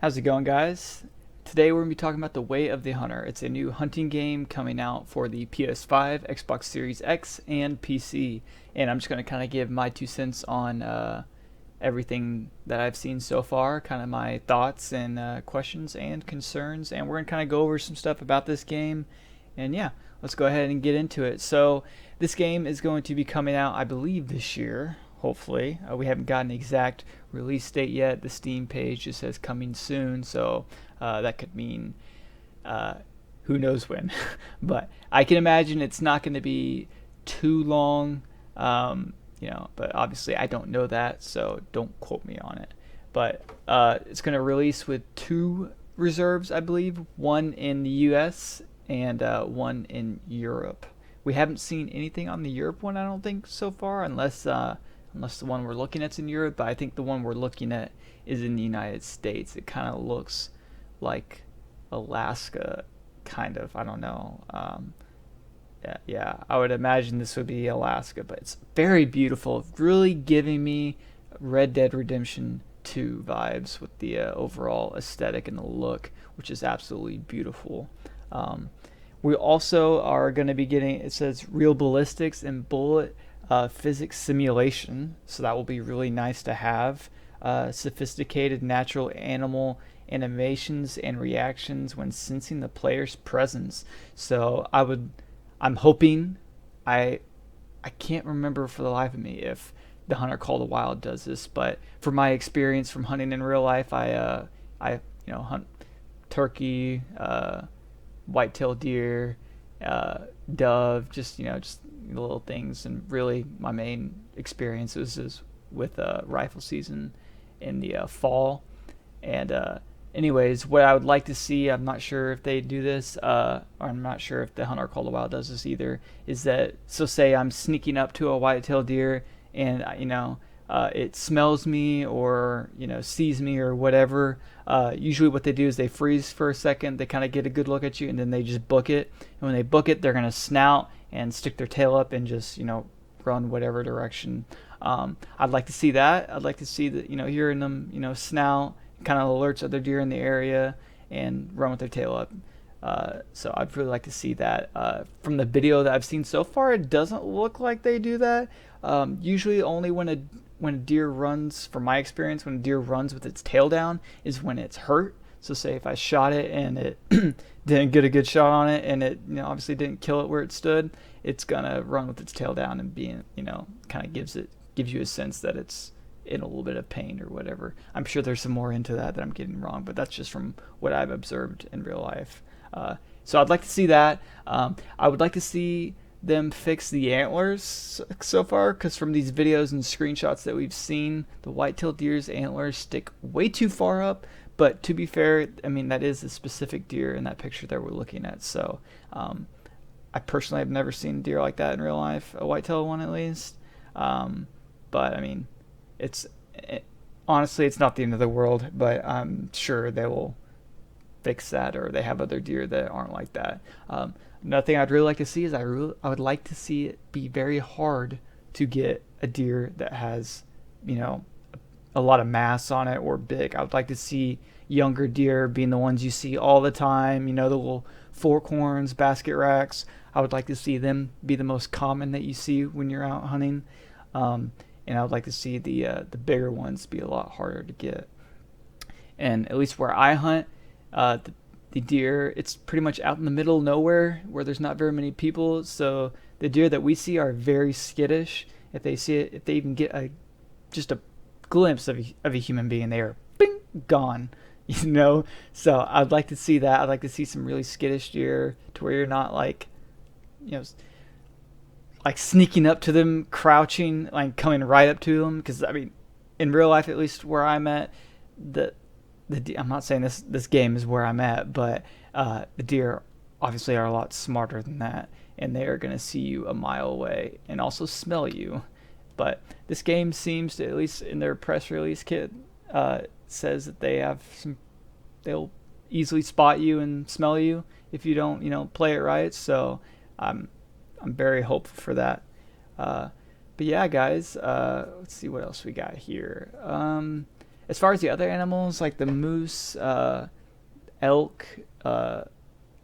How's it going, guys? Today we're going to be talking about The Way of the Hunter. It's a new hunting game coming out for the PS5, Xbox Series X, and PC. And I'm just going to kind of give my 2 cents on everything that I've seen so far, kind of my thoughts and questions and concerns. And we're going to kind of go over some stuff about this game. And yeah, let's go ahead and get into it. So, this game is going to be coming out, I believe, this year. Hopefully, we haven't gotten an exact release date yet. The Steam page just says coming soon, so that could mean who knows when. But I can imagine it's not going to be too long, but obviously I don't know that, so don't quote me on it. But it's going to release with two reserves, I believe, one in the US and one in Europe. We haven't seen anything on the Europe one, I don't think, so far, unless the one we're looking at's in Europe, but I think the one we're looking at is in the United States. It kind of looks like Alaska, kind of. I don't know. Yeah, I would imagine this would be Alaska, but it's very beautiful. Really giving me Red Dead Redemption 2 vibes with the overall aesthetic and the look, which is absolutely beautiful. We also are going to be getting, it says real ballistics and bullet physics simulation, so that will be really nice to have. Sophisticated natural animal animations and reactions when sensing the player's presence. So I'm hoping, I can't remember for the life of me if the Hunter Call the Wild does this, but from my experience from hunting in real life, I hunt turkey, white-tailed deer, dove, just little things. And really, my main experience is with rifle season in the fall. And anyways, what I would like to see, I'm not sure if they do this, or I'm not sure if the Hunter Call the Wild does this either, is that, so say I'm sneaking up to a white-tailed deer and it smells me or sees me or whatever. Usually what they do is they freeze for a second, they kind of get a good look at you, and then they just book it. And when they book it, they're going to snout and stick their tail up and just run whatever direction. I'd like to see that. I'd like to see that, hearing them snout kind of alerts other deer in the area and run with their tail up. So I'd really like to see that. From the video that I've seen so far, it doesn't look like they do that. Usually only when a deer runs, from my experience, when a deer runs with its tail down is when it's hurt. So say if I shot it and it didn't get a good shot on it, and it obviously didn't kill it where it stood, it's gonna run with its tail down and kind of gives you a sense that it's in a little bit of pain or whatever. I'm sure there's some more into that I'm getting wrong, but that's just from what I've observed in real life. So I'd like to see that. I would like to see them fix the antlers so far, because from these videos and screenshots that we've seen, the white-tailed deer's antlers stick way too far up. But to be fair, I mean, that is a specific deer in that picture that we're looking at. So I personally have never seen a deer like that in real life, a white-tailed one at least. But I mean, honestly, it's not the end of the world, but I'm sure they will fix that, or they have other deer that aren't like that. Another thing I'd really like to see is I would like to see it be very hard to get a deer that has, a lot of mass on it or big. I would like to see younger deer being the ones you see all the time, the little fork horns, basket racks. I would like to see them be the most common that you see when you're out hunting. And I would like to see the bigger ones be a lot harder to get. And at least where I hunt, the deer, it's pretty much out in the middle of nowhere where there's not very many people. So the deer that we see are very skittish. If they see it, if they even get just a glimpse of a human being, they are bing gone. So I'd like to see that. I'd like to see some really skittish deer to where you're not like sneaking up to them, crouching, like coming right up to them. Because I mean, in real life, at least where I'm at, I'm not saying this game is where I'm at, but the deer obviously are a lot smarter than that, and they are going to see you a mile away and also smell you. But this game seems to, at least in their press release kit, says that they'll easily spot you and smell you if you don't play it right. So I'm very hopeful for that. But yeah, guys, let's see what else we got here. as far as the other animals, like the moose, elk, I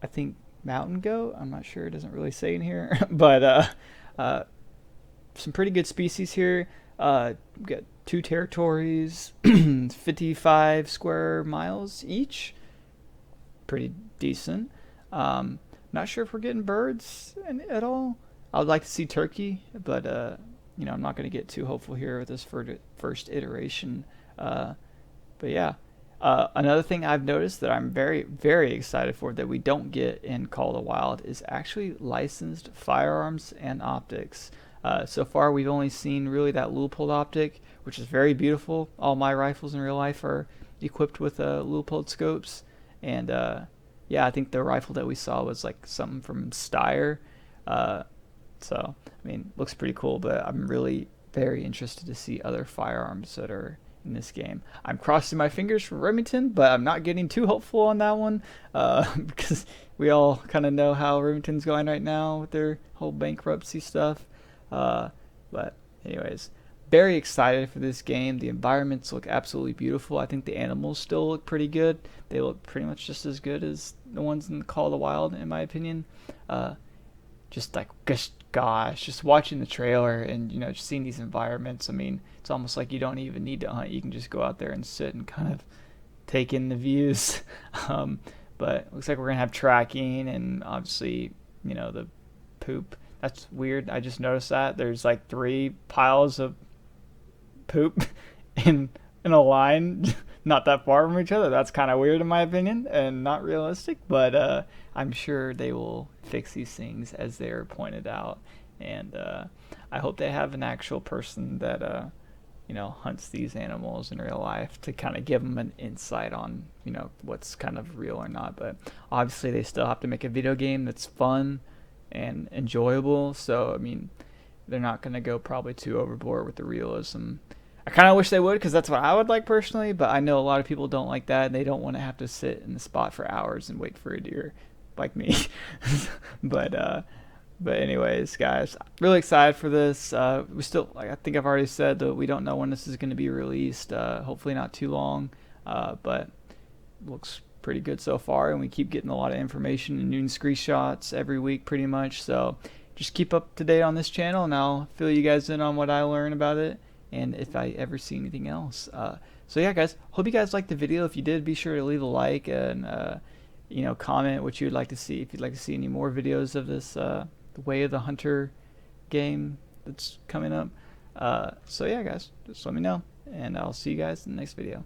think mountain goat. I'm not sure. It doesn't really say in here, but uh, some pretty good species here. We got two territories, 55 square miles each. Pretty decent. Not sure if we're getting birds at all. I would like to see turkey, but I'm not going to get too hopeful here with this first iteration. But yeah, another thing I've noticed that I'm very, very excited for that we don't get in Call of the Wild is actually licensed firearms and optics. So far, we've only seen really that Leupold optic, which is very beautiful. All my rifles in real life are equipped with Leupold scopes, and yeah, I think the rifle that we saw was like something from Steyr. So I mean, looks pretty cool, but I'm really very interested to see other firearms that are in this game. I'm crossing my fingers for Remington, but I'm not getting too hopeful on that one because we all kind of know how Remington's going right now with their whole bankruptcy stuff. But anyways, very excited for this game. The environments look absolutely beautiful. I think the animals still look pretty good. They look pretty much just as good as the ones in the Call of the Wild, in my opinion. Just watching the trailer and just seeing these environments. I mean, it's almost like you don't even need to hunt. You can just go out there and sit and kind of take in the views. But it looks like we're gonna have tracking and obviously the poop. That's weird. I just noticed that there's like 3 piles of poop in a line not that far from each other. That's kind of weird in my opinion and not realistic, but I'm sure they will fix these things as they're pointed out, and I hope they have an actual person that hunts these animals in real life to kind of give them an insight on what's kind of real or not. But obviously they still have to make a video game that's fun and enjoyable, so I mean they're not going to go probably too overboard with the realism. I kind of wish they would, because that's what I would like personally, but I know a lot of people don't like that, and they don't want to have to sit in the spot for hours and wait for a deer like me. But anyways, guys, really excited for this. We still, like I think I've already said, that we don't know when this is going to be released. Hopefully not too long, but looks pretty good so far, and we keep getting a lot of information and new screenshots every week pretty much. So just keep up to date on this channel, and I'll fill you guys in on what I learn about it and if I ever see anything else. So yeah, guys, hope you guys liked the video. If you did, be sure to leave a like and comment what you'd like to see. If you'd like to see any more videos of this the Way of the Hunter game that's coming up. So yeah, guys, just let me know, and I'll see you guys in the next video.